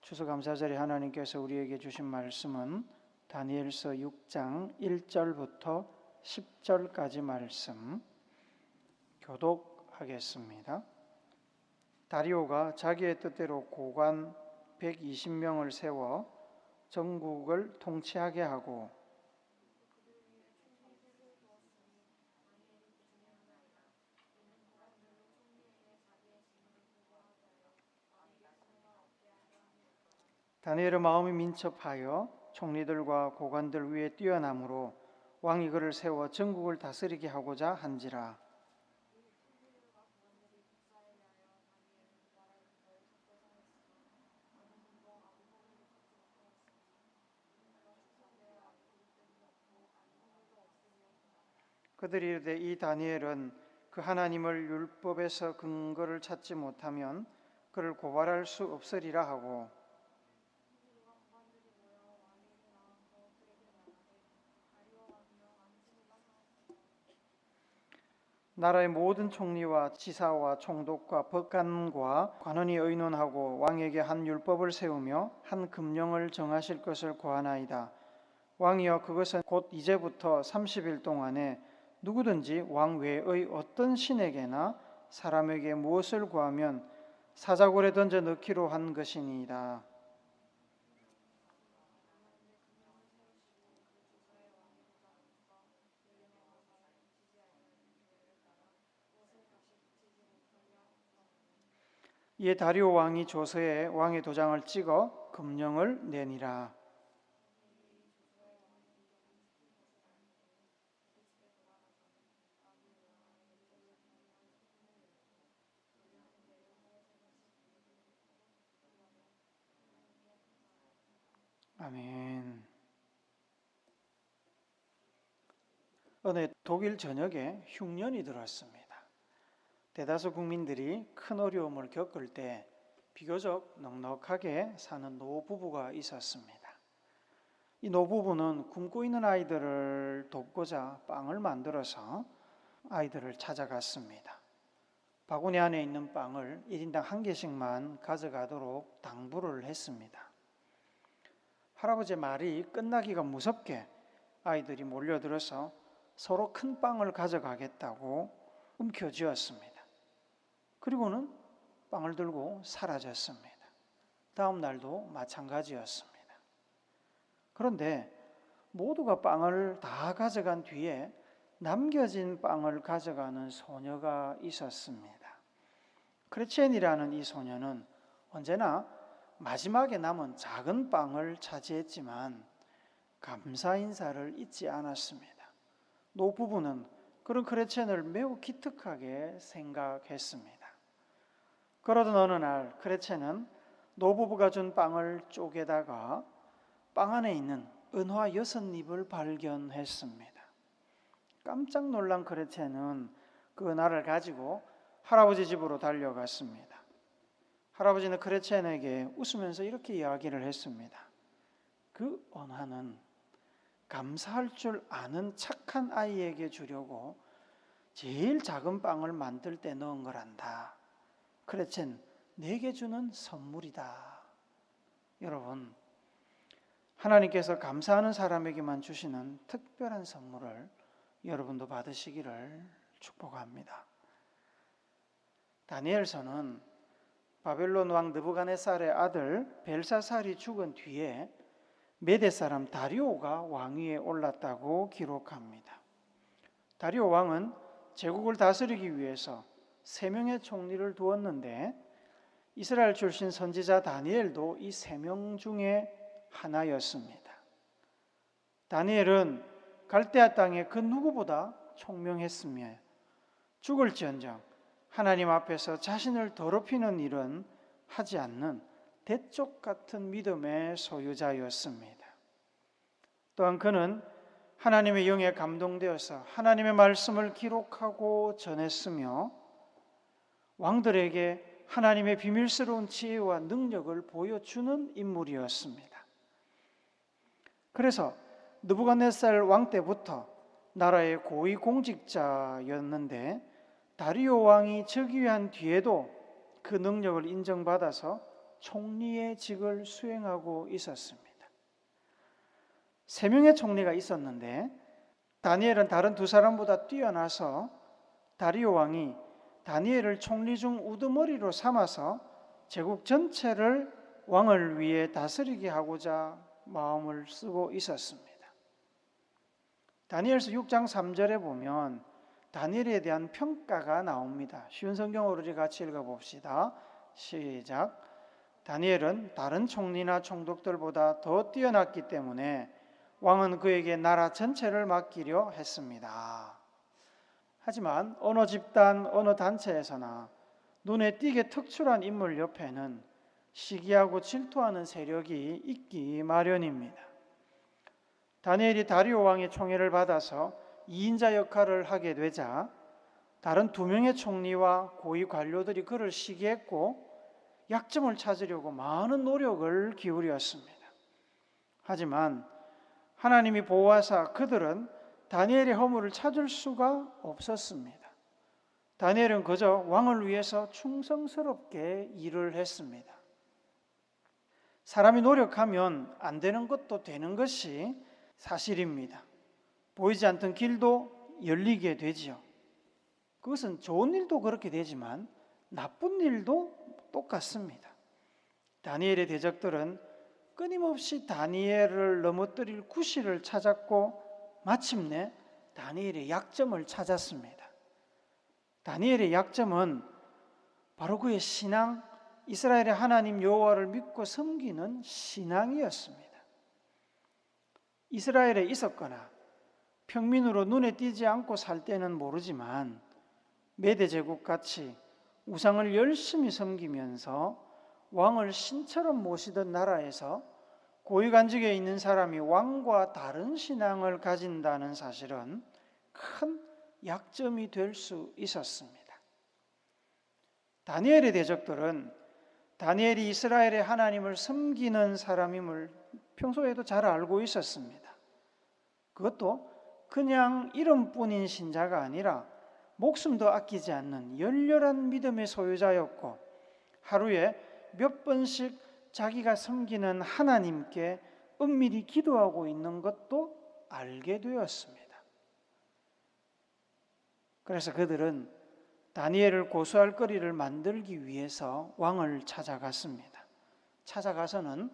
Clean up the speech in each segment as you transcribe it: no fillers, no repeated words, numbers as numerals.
추수감사절에 하나님께서 우리에게 주신 말씀은 다니엘서 6장 1절부터 10절까지 말씀 교독하겠습니다. 다리오가 자기의 뜻대로 고관 120명을 세워 전국을 통치하게 하고 다니엘의 마음이 민첩하여 총리들과 고관들 위에 뛰어남으로 왕이 그를 세워 전국을 다스리게 하고자 한지라. 그들이 이르되 이 다니엘은 그 하나님을 율법에서 근거를 찾지 못하면 그를 고발할 수 없으리라 하고 나라의 모든 총리와 지사와 총독과 법관과 관원이 의논하고 왕에게 한 율법을 세우며 한 금령을 정하실 것을 고하나이다. 왕이여 그것은 곧 이제부터 30일 동안에 누구든지 왕 외의 어떤 신에게나 사람에게 무엇을 구하면 사자굴에 던져 넣기로 한 것이니이다. 이에 다리오 왕이 조서에 왕의 도장을 찍어 금령을 내니라. 아멘. 어느 독일 전역에 흉년이 들었습니다. 대다수 국민들이 큰 어려움을 겪을 때 비교적 넉넉하게 사는 노부부가 있었습니다. 이 노부부는 굶고 있는 아이들을 돕고자 빵을 만들어서 아이들을 찾아갔습니다. 바구니 안에 있는 빵을 1인당 한 개씩만 가져가도록 당부를 했습니다. 할아버지의 말이 끝나기가 무섭게 아이들이 몰려들어서 서로 큰 빵을 가져가겠다고 움켜쥐었습니다. 그리고는 빵을 들고 사라졌습니다. 다음 날도 마찬가지였습니다. 그런데 모두가 빵을 다 가져간 뒤에 남겨진 빵을 가져가는 소녀가 있었습니다. 크레첸이라는 이 소녀는 언제나 마지막에 남은 작은 빵을 차지했지만 감사 인사를 잊지 않았습니다. 노부부는 그런 크레첸을 매우 기특하게 생각했습니다. 그러던 어느 날 크레첸은 노부부가 준 빵을 쪼개다가 빵 안에 있는 은화 6잎을 발견했습니다. 깜짝 놀란 크레첸은 그 은화를 가지고 할아버지 집으로 달려갔습니다. 할아버지는 크레첸에게 웃으면서 이렇게 이야기를 했습니다. 그 은화는 감사할 줄 아는 착한 아이에게 주려고 제일 작은 빵을 만들 때 넣은 거란다. 크레첸, 내게 주는 선물이다. 여러분, 하나님께서 감사하는 사람에게만 주시는 특별한 선물을 여러분도 받으시기를 축복합니다. 다니엘서는 바벨론 왕 느부갓네살의 아들 벨사살이 죽은 뒤에 메대 사람 다리오가 왕위에 올랐다고 기록합니다. 다리오 왕은 제국을 다스리기 위해서 3명의 총리를 두었는데 이스라엘 출신 선지자 다니엘도 이 3명 중에 하나였습니다. 다니엘은 갈대아 땅의 그 누구보다 총명했으며 죽을지언정 하나님 앞에서 자신을 더럽히는 일은 하지 않는 대쪽 같은 믿음의 소유자였습니다. 또한 그는 하나님의 영에 감동되어서 하나님의 말씀을 기록하고 전했으며 왕들에게 하나님의 비밀스러운 지혜와 능력을 보여주는 인물이었습니다. 그래서 느부갓네살 왕 때부터 나라의 고위 공직자였는데 다리오 왕이 즉위한 뒤에도 그 능력을 인정받아서 총리의 직을 수행하고 있었습니다. 3명의 총리가 있었는데 다니엘은 다른 2사람보다 뛰어나서 다리오 왕이 다니엘을 총리 중 우두머리로 삼아서 제국 전체를 왕을 위해 다스리게 하고자 마음을 쓰고 있었습니다. 다니엘서 6장 3절에 보면 다니엘에 대한 평가가 나옵니다. 쉬운 성경으로 우리 같이 읽어봅시다. 시작. 다니엘은 다른 총리나 총독들보다 더 뛰어났기 때문에 왕은 그에게 나라 전체를 맡기려 했습니다. 하지만 어느 집단, 어느 단체에서나 눈에 띄게 특출한 인물 옆에는 시기하고 질투하는 세력이 있기 마련입니다. 다니엘이 다리오 왕의 총애를 받아서 2인자 역할을 하게 되자 다른 2명의 총리와 고위 관료들이 그를 시기했고 약점을 찾으려고 많은 노력을 기울였습니다. 하지만 하나님이 보호하사 그들은 다니엘의 허물을 찾을 수가 없었습니다. 다니엘은 그저 왕을 위해서 충성스럽게 일을 했습니다. 사람이 노력하면 안 되는 것도 되는 것이 사실입니다. 보이지 않던 길도 열리게 되지요. 그것은 좋은 일도 그렇게 되지만 나쁜 일도 똑같습니다. 다니엘의 대적들은 끊임없이 다니엘을 넘어뜨릴 구실을 찾았고 마침내 다니엘의 약점을 찾았습니다. 다니엘의 약점은 바로 그의 신앙, 이스라엘의 하나님 여호와를 믿고 섬기는 신앙이었습니다. 이스라엘에 있었거나 평민으로 눈에 띄지 않고 살 때는 모르지만 메대 제국같이 우상을 열심히 섬기면서 왕을 신처럼 모시던 나라에서 고위관직에 있는 사람이 왕과 다른 신앙을 가진다는 사실은 큰 약점이 될 수 있었습니다. 다니엘의 대적들은 다니엘이 이스라엘의 하나님을 섬기는 사람임을 평소에도 잘 알고 있었습니다. 그것도 그냥 이름뿐인 신자가 아니라 목숨도 아끼지 않는 열렬한 믿음의 소유자였고 하루에 몇 번씩 자기가 섬기는 하나님께 은밀히 기도하고 있는 것도 알게 되었습니다. 그래서 그들은 다니엘을 고소할 거리를 만들기 위해서 왕을 찾아갔습니다. 찾아가서는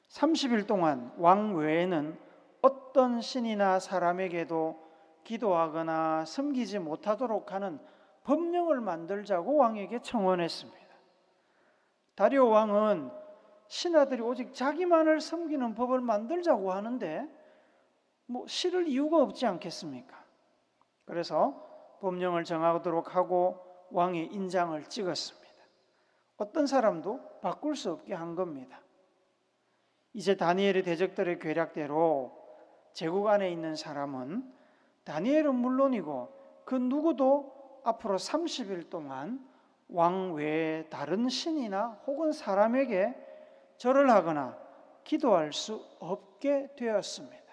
30일 동안 왕 외에는 어떤 신이나 사람에게도 기도하거나 섬기지 못하도록 하는 법령을 만들자고 왕에게 청원했습니다. 다리오 왕은 신하들이 오직 자기만을 섬기는 법을 만들자고 하는데 싫을 이유가 없지 않겠습니까? 그래서 법령을 정하도록 하고 왕의 인장을 찍었습니다. 어떤 사람도 바꿀 수 없게 한 겁니다. 이제 다니엘의 대적들의 계략대로 제국 안에 있는 사람은 다니엘은 물론이고 그 누구도 앞으로 30일 동안 왕 외에 다른 신이나 혹은 사람에게 절을 하거나 기도할 수 없게 되었습니다.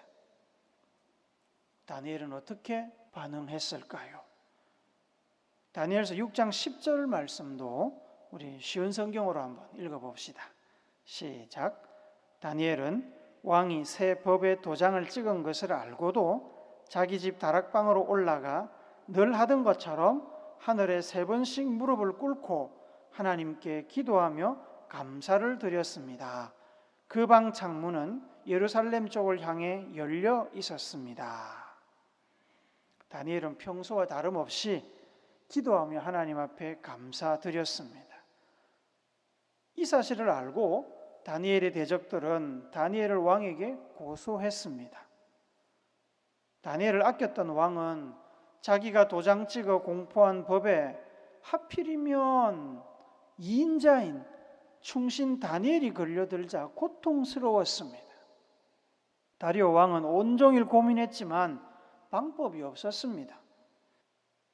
다니엘은 어떻게 반응했을까요? 다니엘서 6장 10절 말씀도 우리 쉬운 성경으로 한번 읽어봅시다. 시작. 다니엘은 왕이 새 법의 도장을 찍은 것을 알고도 자기 집 다락방으로 올라가 늘 하던 것처럼 하늘에 3번씩 무릎을 꿇고 하나님께 기도하며 감사를 드렸습니다. 그 방 창문은 예루살렘 쪽을 향해 열려 있었습니다. 다니엘은 평소와 다름없이 기도하며 하나님 앞에 감사드렸습니다. 이 사실을 알고 다니엘의 대적들은 다니엘을 왕에게 고소했습니다. 다니엘을 아꼈던 왕은 자기가 도장 찍어 공포한 법에 하필이면 2인자인 충신 다니엘이 걸려들자 고통스러웠습니다. 다리오 왕은 온종일 고민했지만 방법이 없었습니다.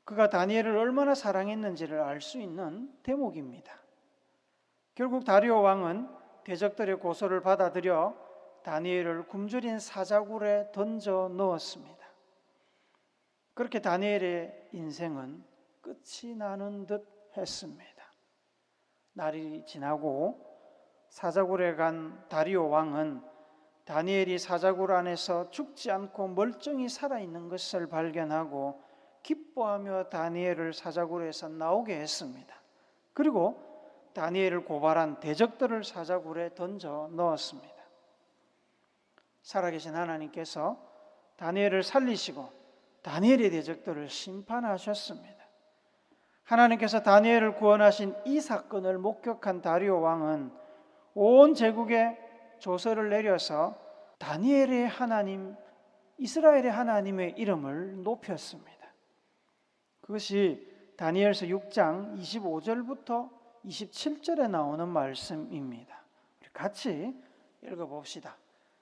그가 다니엘을 얼마나 사랑했는지를 알 수 있는 대목입니다. 결국 다리오 왕은 대적들의 고소를 받아들여 다니엘을 굶주린 사자굴에 던져 넣었습니다. 그렇게 다니엘의 인생은 끝이 나는 듯 했습니다. 날이 지나고 사자굴에 간 다리오 왕은 다니엘이 사자굴 안에서 죽지 않고 멀쩡히 살아있는 것을 발견하고 기뻐하며 다니엘을 사자굴에서 나오게 했습니다. 그리고 다니엘을 고발한 대적들을 사자굴에 던져 넣었습니다. 살아계신 하나님께서 다니엘을 살리시고 다니엘의 대적들을 심판하셨습니다. 하나님께서 다니엘을 구원하신 이 사건을 목격한 다리오 왕은 온 제국에 조서를 내려서 다니엘의 하나님, 이스라엘의 하나님의 이름을 높였습니다. 그것이 다니엘서 6장 25절부터 27절에 나오는 말씀입니다. 우리 같이 읽어봅시다.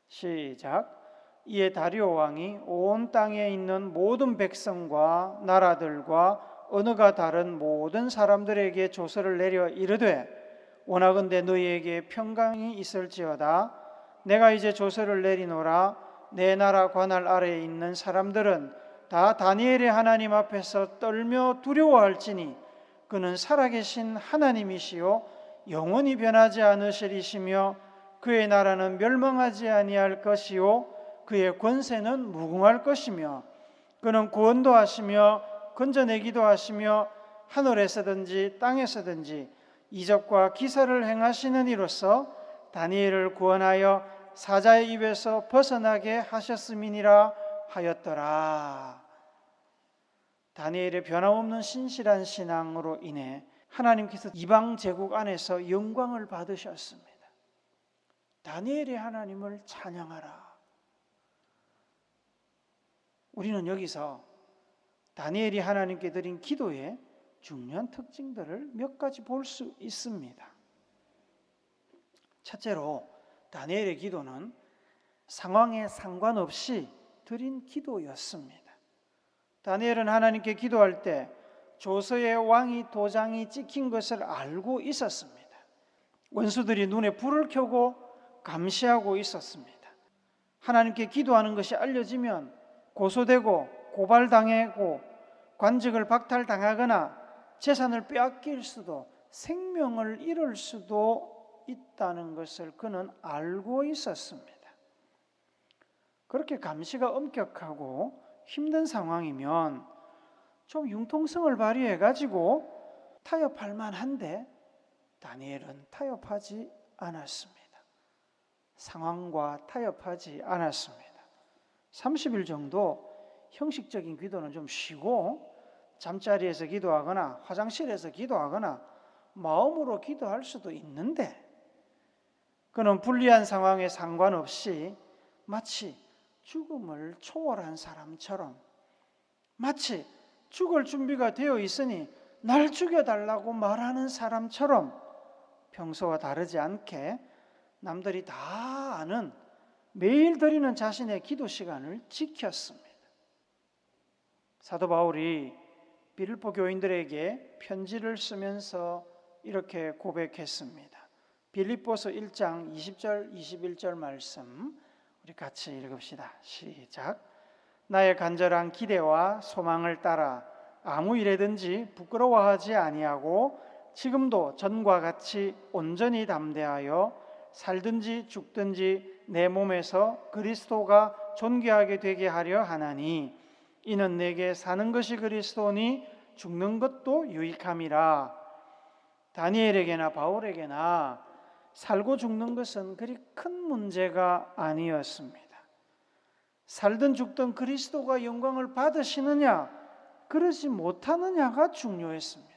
시작. 이에 다리오 왕이 온 땅에 있는 모든 백성과 나라들과 언어가 다른 모든 사람들에게 조서를 내려 이르되 원하건대 너희에게 평강이 있을지어다. 내가 이제 조서를 내리노라. 내 나라 관할 아래에 있는 사람들은 다 다니엘의 하나님 앞에서 떨며 두려워할지니 그는 살아계신 하나님이시요 영원히 변하지 않으시리시며 그의 나라는 멸망하지 아니할 것이요 그의 권세는 무궁할 것이며 그는 구원도 하시며 건져내기도 하시며 하늘에서든지 땅에서든지 이적과 기사를 행하시는 이로써 다니엘을 구원하여 사자의 입에서 벗어나게 하셨음이니라 하였더라. 다니엘의 변함없는 신실한 신앙으로 인해 하나님께서 이방 제국 안에서 영광을 받으셨습니다. 다니엘의 하나님을 찬양하라. 우리는 여기서 다니엘이 하나님께 드린 기도의 중요한 특징들을 몇 가지 볼 수 있습니다. 첫째로 다니엘의 기도는 상황에 상관없이 드린 기도였습니다. 다니엘은 하나님께 기도할 때 조서의 왕위 도장이 찍힌 것을 알고 있었습니다. 원수들이 눈에 불을 켜고 감시하고 있었습니다. 하나님께 기도하는 것이 알려지면 고소되고 고발당하고 관직을 박탈당하거나 재산을 빼앗길 수도 생명을 잃을 수도 있다는 것을 그는 알고 있었습니다. 그렇게 감시가 엄격하고 힘든 상황이면 좀 융통성을 발휘해 가지고 타협할 만한데 다니엘은 타협하지 않았습니다. 상황과 타협하지 않았습니다. 30일 정도 형식적인 기도는 좀 쉬고 잠자리에서 기도하거나 화장실에서 기도하거나 마음으로 기도할 수도 있는데 그는 불리한 상황에 상관없이 마치 죽음을 초월한 사람처럼 마치 죽을 준비가 되어 있으니 날 죽여달라고 말하는 사람처럼 평소와 다르지 않게 남들이 다 아는 매일 드리는 자신의 기도 시간을 지켰습니다. 사도 바울이 빌립보 교인들에게 편지를 쓰면서 이렇게 고백했습니다. 빌립보서 1장 20절 21절 말씀 우리 같이 읽읍시다. 시작. 나의 간절한 기대와 소망을 따라 아무 일에든지 부끄러워하지 아니하고 지금도 전과 같이 온전히 담대하여 살든지 죽든지 내 몸에서 그리스도가 존귀하게 되게 하려 하나니 이는 내게 사는 것이 그리스도니 죽는 것도 유익함이라. 다니엘에게나 바울에게나 살고 죽는 것은 그리 큰 문제가 아니었습니다. 살든 죽든 그리스도가 영광을 받으시느냐 그러지 못하느냐가 중요했습니다.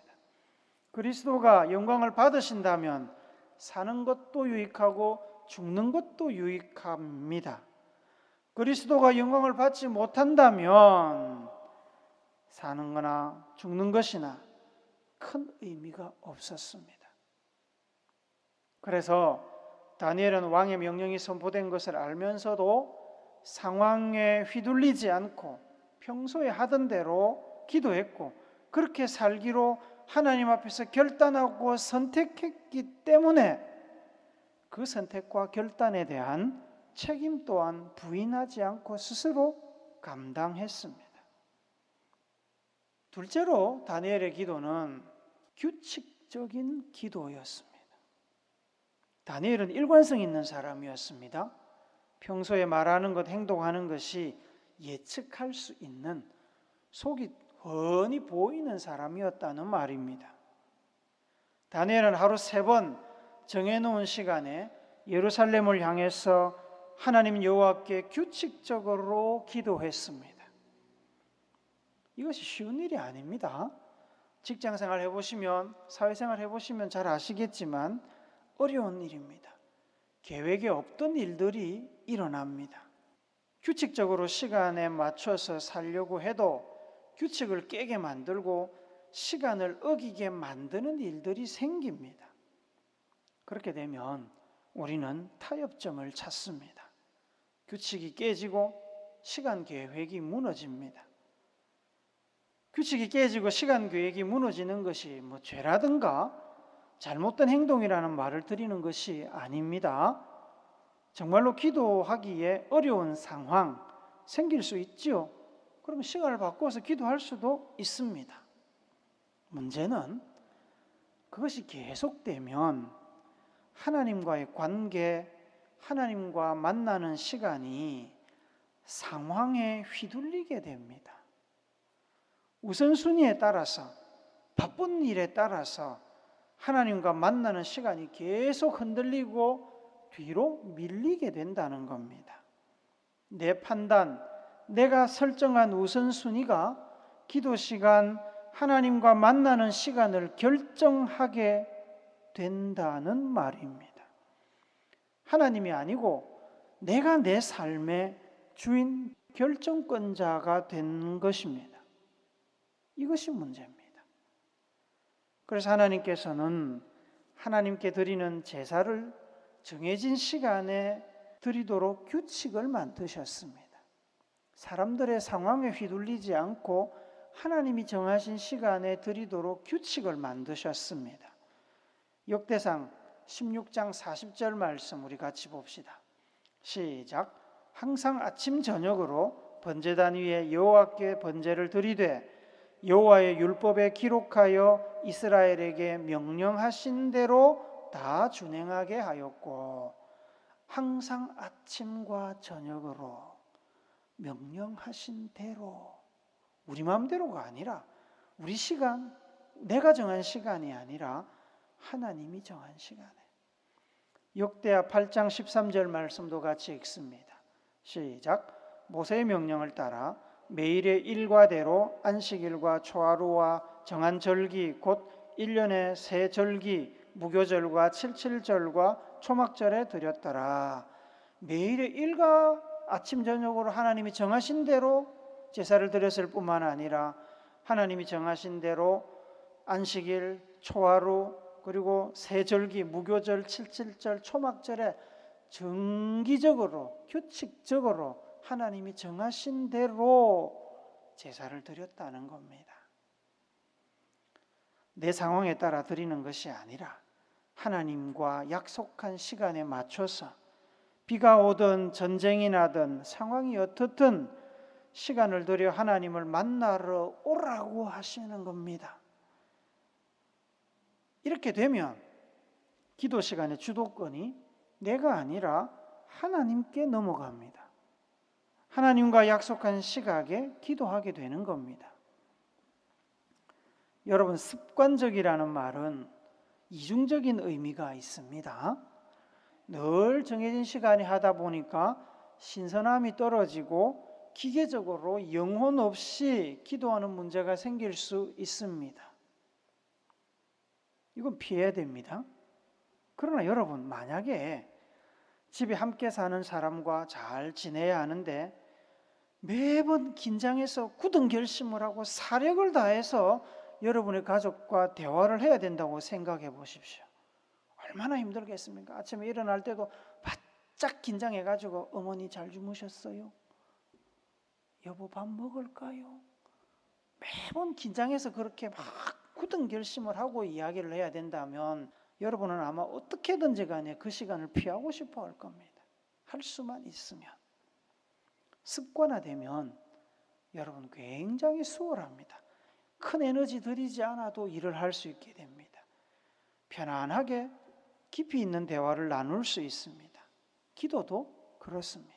그리스도가 영광을 받으신다면 사는 것도 유익하고 죽는 것도 유익합니다. 그리스도가 영광을 받지 못한다면 사는 거나 죽는 것이나 큰 의미가 없었습니다. 그래서 다니엘은 왕의 명령이 선포된 것을 알면서도 상황에 휘둘리지 않고 평소에 하던 대로 기도했고 그렇게 살기로 하나님 앞에서 결단하고 선택했기 때문에 그 선택과 결단에 대한 책임 또한 부인하지 않고 스스로 감당했습니다. 둘째로 다니엘의 기도는 규칙적인 기도였습니다. 다니엘은 일관성 있는 사람이었습니다. 평소에 말하는 것, 행동하는 것이 예측할 수 있는, 속이 훤히 보이는 사람이었다는 말입니다. 다니엘은 하루 3번 정해놓은 시간에 예루살렘을 향해서 하나님 여호와께 규칙적으로 기도했습니다. 이것이 쉬운 일이 아닙니다. 직장생활 해보시면, 사회생활 해보시면 잘 아시겠지만 어려운 일입니다. 계획에 없던 일들이 일어납니다. 규칙적으로 시간에 맞춰서 살려고 해도 규칙을 깨게 만들고 시간을 어기게 만드는 일들이 생깁니다. 그렇게 되면 우리는 타협점을 찾습니다. 규칙이 깨지고 시간 계획이 무너집니다. 규칙이 깨지고 시간 계획이 무너지는 것이 죄라든가 잘못된 행동이라는 말을 드리는 것이 아닙니다. 정말로 기도하기에 어려운 상황 생길 수 있지요. 그러면 시간을 바꿔서 기도할 수도 있습니다. 문제는 그것이 계속되면 하나님과의 관계, 하나님과 만나는 시간이 상황에 휘둘리게 됩니다. 우선순위에 따라서, 바쁜 일에 따라서 하나님과 만나는 시간이 계속 흔들리고 뒤로 밀리게 된다는 겁니다. 내 판단, 내가 설정한 우선순위가 기도 시간, 하나님과 만나는 시간을 결정하게 된다는 말입니다. 하나님이 아니고 내가 내 삶의 주인, 결정권자가 된 것입니다. 이것이 문제입니다. 그래서 하나님께서는 하나님께 드리는 제사를 정해진 시간에 드리도록 규칙을 만드셨습니다. 사람들의 상황에 휘둘리지 않고 하나님이 정하신 시간에 드리도록 규칙을 만드셨습니다. 역대상 16장 40절 말씀 우리 같이 봅시다. 시작. 항상 아침 저녁으로 번제단 위에 여호와께 번제를 드리되 여호와의 율법에 기록하여 이스라엘에게 명령하신 대로 다 준행하게 하였고, 항상 아침과 저녁으로 명령하신 대로, 우리 마음대로가 아니라 우리 시간, 내가 정한 시간이 아니라 하나님이 정한 시간에. 역대하 8장 13절 말씀도 같이 읽습니다. 시작. 모세의 명령을 따라 매일의 일과대로 안식일과 초하루와 정한 절기 곧 1년의 새 절기 무교절과 칠칠절과 초막절에 드렸더라. 매일의 일과 아침 저녁으로 하나님이 정하신 대로 제사를 드렸을 뿐만 아니라 하나님이 정하신 대로 안식일, 초하루, 그리고 새 절기, 무교절, 칠칠절, 초막절에 정기적으로, 규칙적으로 하나님이 정하신 대로 제사를 드렸다는 겁니다. 내 상황에 따라 드리는 것이 아니라 하나님과 약속한 시간에 맞춰서 비가 오든 전쟁이 나든 상황이 어떻든 시간을 들여 하나님을 만나러 오라고 하시는 겁니다. 이렇게 되면 기도 시간의 주도권이 내가 아니라 하나님께 넘어갑니다. 하나님과 약속한 시각에 기도하게 되는 겁니다. 여러분, 습관적이라는 말은 이중적인 의미가 있습니다. 늘 정해진 시간에 하다 보니까 신선함이 떨어지고 기계적으로 영혼 없이 기도하는 문제가 생길 수 있습니다. 이건 피해야 됩니다. 그러나 여러분, 만약에 집에 함께 사는 사람과 잘 지내야 하는데 매번 긴장해서 굳은 결심을 하고 사력을 다해서 여러분의 가족과 대화를 해야 된다고 생각해 보십시오. 얼마나 힘들겠습니까? 아침에 일어날 때도 바짝 긴장해가지고 어머니 잘 주무셨어요? 여보 밥 먹을까요? 매번 긴장해서 그렇게 막 굳은 결심을 하고 이야기를 해야 된다면 여러분은 아마 어떻게든지 간에 그 시간을 피하고 싶어 할 겁니다. 할 수만 있으면. 습관화되면 여러분 굉장히 수월합니다. 큰 에너지 들이지 않아도 일을 할 수 있게 됩니다. 편안하게 깊이 있는 대화를 나눌 수 있습니다. 기도도 그렇습니다.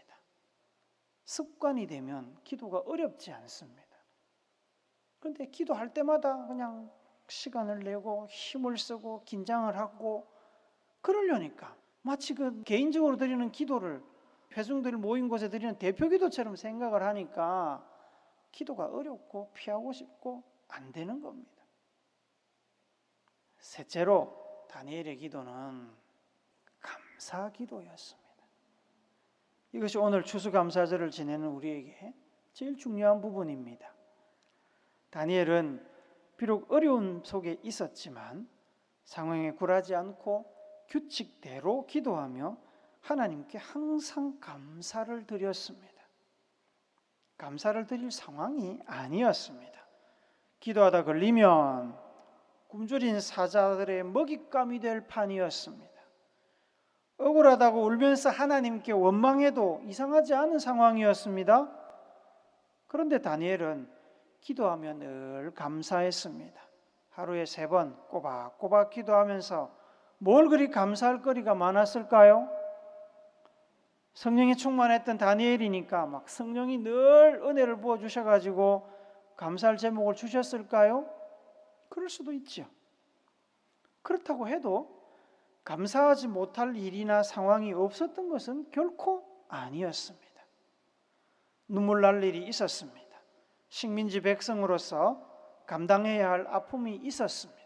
습관이 되면 기도가 어렵지 않습니다. 그런데 기도할 때마다 그냥 시간을 내고 힘을 쓰고 긴장을 하고 그러려니까 마치 그 개인적으로 드리는 기도를 회중들 모인 곳에 드리는 대표 기도처럼 생각을 하니까 기도가 어렵고 피하고 싶고 안 되는 겁니다. 셋째로 다니엘의 기도는 감사 기도였습니다. 이것이 오늘 추수감사절을 지내는 우리에게 제일 중요한 부분입니다. 다니엘은 비록 어려움 속에 있었지만 상황에 굴하지 않고 규칙대로 기도하며 하나님께 항상 감사를 드렸습니다. 감사를 드릴 상황이 아니었습니다. 기도하다 걸리면 굶주린 사자들의 먹잇감이 될 판이었습니다. 억울하다고 울면서 하나님께 원망해도 이상하지 않은 상황이었습니다. 그런데 다니엘은 기도하며 늘 감사했습니다. 하루에 3번 꼬박꼬박 기도하면서 뭘 그리 감사할 거리가 많았을까요? 성령이 충만했던 다니엘이니까 막 성령이 늘 은혜를 부어주셔가지고 감사할 제목을 주셨을까요? 그럴 수도 있죠. 그렇다고 해도 감사하지 못할 일이나 상황이 없었던 것은 결코 아니었습니다. 눈물 날 일이 있었습니다. 식민지 백성으로서 감당해야 할 아픔이 있었습니다.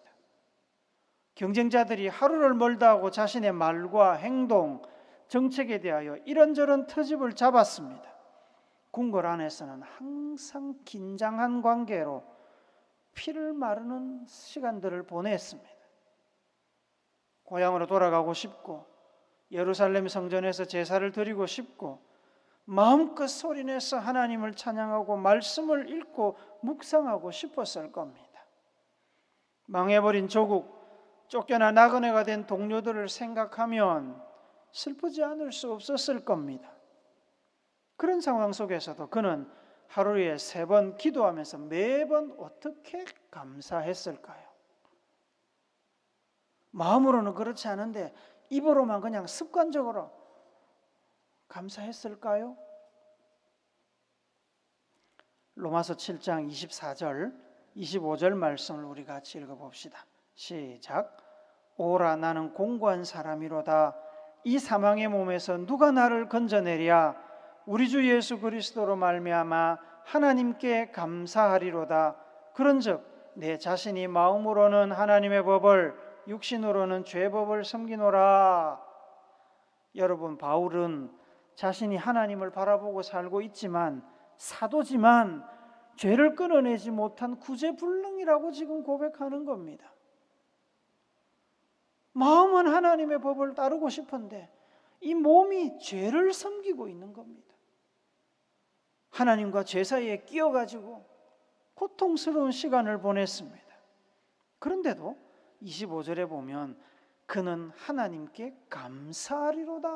경쟁자들이 하루를 멀다 하고 자신의 말과 행동, 정책에 대하여 이런저런 트집을 잡았습니다. 궁궐 안에서는 항상 긴장한 관계로 피를 마르는 시간들을 보냈습니다. 고향으로 돌아가고 싶고 예루살렘 성전에서 제사를 드리고 싶고 마음껏 소리내서 하나님을 찬양하고 말씀을 읽고 묵상하고 싶었을 겁니다. 망해버린 조국, 쫓겨나 나그네가 된 동료들을 생각하면 슬프지 않을 수 없었을 겁니다. 그런 상황 속에서도 그는 하루에 3번 기도하면서 매번 어떻게 감사했을까요? 마음으로는 그렇지 않은데 입으로만 그냥 습관적으로 감사했을까요? 로마서 7장 24절, 25절 말씀을 우리 같이 읽어봅시다. 시작. 오라 나는 공고한 사람이로다. 이 사망의 몸에서 누가 나를 건져내랴. 우리 주 예수 그리스도로 말미암아 하나님께 감사하리로다. 그런즉 내 자신이 마음으로는 하나님의 법을 육신으로는 죄법을 섬기노라. 여러분, 바울은 자신이 하나님을 바라보고 살고 있지만 사도지만 죄를 끊어내지 못한 구제불능이라고 지금 고백하는 겁니다. 마음은 하나님의 법을 따르고 싶은데 이 몸이 죄를 섬기고 있는 겁니다. 하나님과 죄 사이에 끼어가지고 고통스러운 시간을 보냈습니다. 그런데도 25절에 보면 그는 하나님께 감사하리로다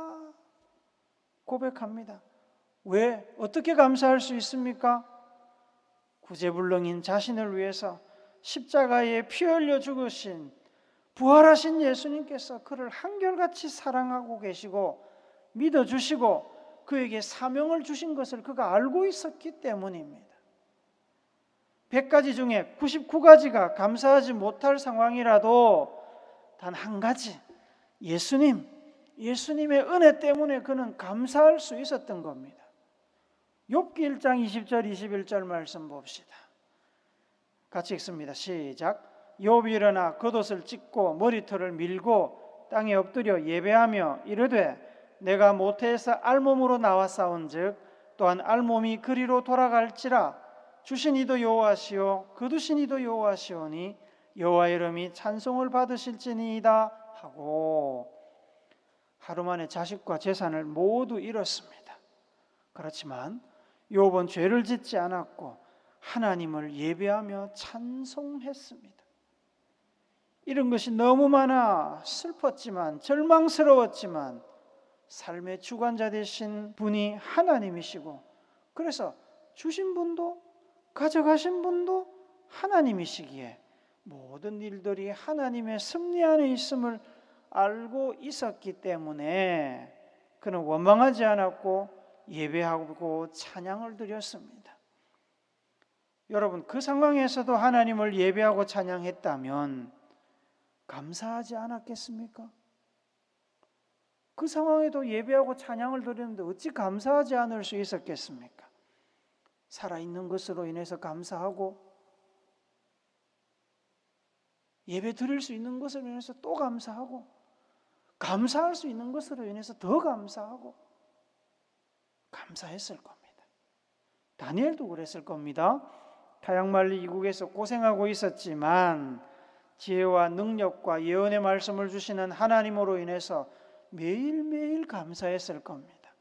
고백합니다. 왜? 어떻게 감사할 수 있습니까? 구제불능인 자신을 위해서 십자가에 피 흘려 죽으신 부활하신 예수님께서 그를 한결같이 사랑하고 계시고 믿어주시고 그에게 사명을 주신 것을 그가 알고 있었기 때문입니다. 100가지 중에 99가지가 감사하지 못할 상황이라도 단 한 가지, 예수님의 은혜 때문에 그는 감사할 수 있었던 겁니다. 욥기 1장 20절 21절 말씀 봅시다. 같이 읽습니다. 시작. 욥이 일어나 겉옷을 찢고 머리털을 밀고 땅에 엎드려 예배하며 이르되 내가 모태에서 알몸으로 나와 싸운즉 또한 알몸이 그리로 돌아갈지라. 주신 이도 여호와시오 거두신 이도 여호와시오니 여호와의 이름이 찬송을 받으실지니이다 하고 하루 만에 자식과 재산을 모두 잃었습니다. 그렇지만 욥은 죄를 짓지 않았고 하나님을 예배하며 찬송했습니다. 이런 것이 너무 많아 슬펐지만 절망스러웠지만 삶의 주관자 되신 분이 하나님이시고 그래서 주신 분도 가져가신 분도 하나님이시기에 모든 일들이 하나님의 섭리 안에 있음을 알고 있었기 때문에 그는 원망하지 않았고 예배하고 찬양을 드렸습니다. 여러분, 그 상황에서도 하나님을 예배하고 찬양했다면 감사하지 않았겠습니까? 그 상황에도 예배하고 찬양을 드렸는데 어찌 감사하지 않을 수 있었겠습니까? 살아있는 것으로 인해서 감사하고 예배 드릴 수 있는 것으로 인해서 또 감사하고 감사할 수 있는 것으로 인해서 더 감사하고 감사했을 겁니다. 다니엘도 그랬을 겁니다. 타향만리 이국에서 고생하고 있었지만 지혜와 능력과 예언의 말씀을 주시는 하나님으로 인해서 매일매일 감사했을 겁니다.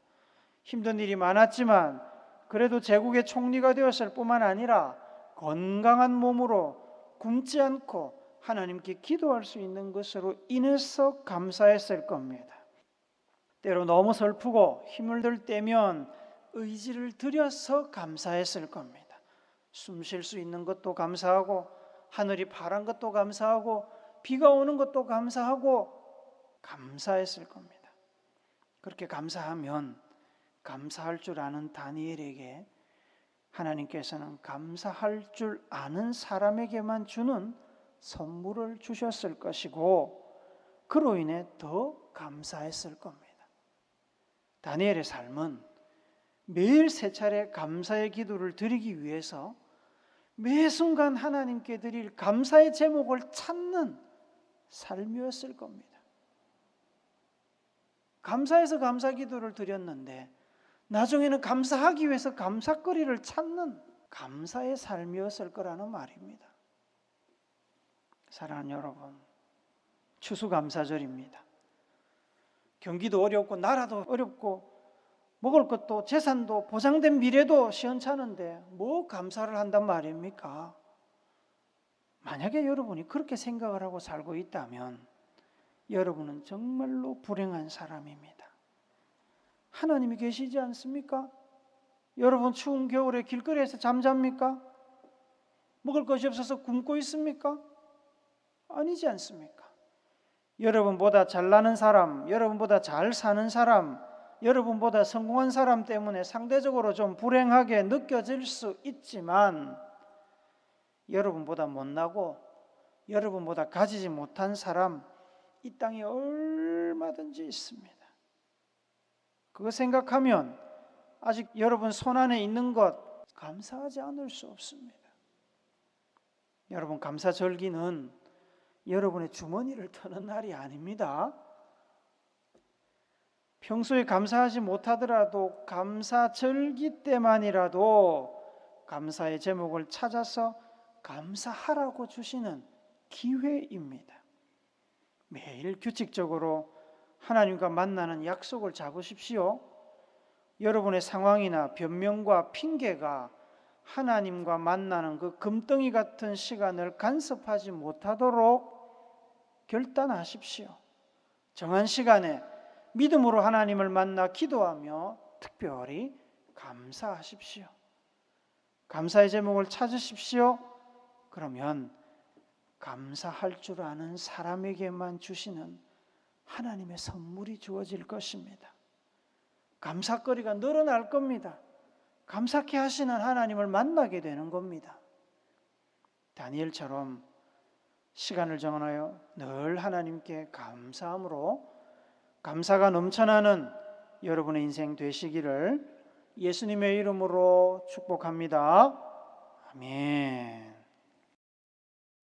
힘든 일이 많았지만 그래도 제국의 총리가 되었을 뿐만 아니라 건강한 몸으로 굶지 않고 하나님께 기도할 수 있는 것으로 인해서 감사했을 겁니다. 때로 너무 슬프고 힘을 들 때면 의지를 들여서 감사했을 겁니다. 숨 쉴 수 있는 것도 감사하고 하늘이 파란 것도 감사하고 비가 오는 것도 감사하고 감사했을 겁니다. 그렇게 감사하면 감사할 줄 아는 다니엘에게 하나님께서는 감사할 줄 아는 사람에게만 주는 선물을 주셨을 것이고 그로 인해 더 감사했을 겁니다. 다니엘의 삶은 매일 세 차례 감사의 기도를 드리기 위해서 매 순간 하나님께 드릴 감사의 제목을 찾는 삶이었을 겁니다. 감사해서 감사 기도를 드렸는데 나중에는 감사하기 위해서 감사거리를 찾는 감사의 삶이었을 거라는 말입니다. 사랑하는 여러분, 추수감사절입니다. 경기도 어렵고 나라도 어렵고 먹을 것도 재산도 보장된 미래도 시원찮은데 뭐 감사를 한단 말입니까? 만약에 여러분이 그렇게 생각을 하고 살고 있다면 여러분은 정말로 불행한 사람입니다. 하나님이 계시지 않습니까? 여러분 추운 겨울에 길거리에서 잠잡니까? 먹을 것이 없어서 굶고 있습니까? 아니지 않습니까? 여러분보다 잘나는 사람, 여러분보다 잘 사는 사람, 여러분보다 성공한 사람 때문에 상대적으로 좀 불행하게 느껴질 수 있지만 여러분보다 못나고 여러분보다 가지지 못한 사람 이 땅에 얼마든지 있습니다. 그거 생각하면 아직 여러분 손안에 있는 것 감사하지 않을 수 없습니다. 여러분, 감사절기는 여러분의 주머니를 터는 날이 아닙니다. 평소에 감사하지 못하더라도 감사절기 때만이라도 감사의 제목을 찾아서 감사하라고 주시는 기회입니다. 매일 규칙적으로 하나님과 만나는 약속을 잡으십시오. 여러분의 상황이나 변명과 핑계가 하나님과 만나는 그 금덩이 같은 시간을 간섭하지 못하도록 결단하십시오. 정한 시간에 믿음으로 하나님을 만나 기도하며 특별히 감사하십시오. 감사의 제목을 찾으십시오. 그러면 감사할 줄 아는 사람에게만 주시는 하나님의 선물이 주어질 것입니다. 감사거리가 늘어날 겁니다. 감사케 하시는 하나님을 만나게 되는 겁니다. 다니엘처럼 시간을 정하여 늘 하나님께 감사함으로 감사가 넘쳐나는 여러분의 인생 되시기를 예수님의 이름으로 축복합니다. 아멘.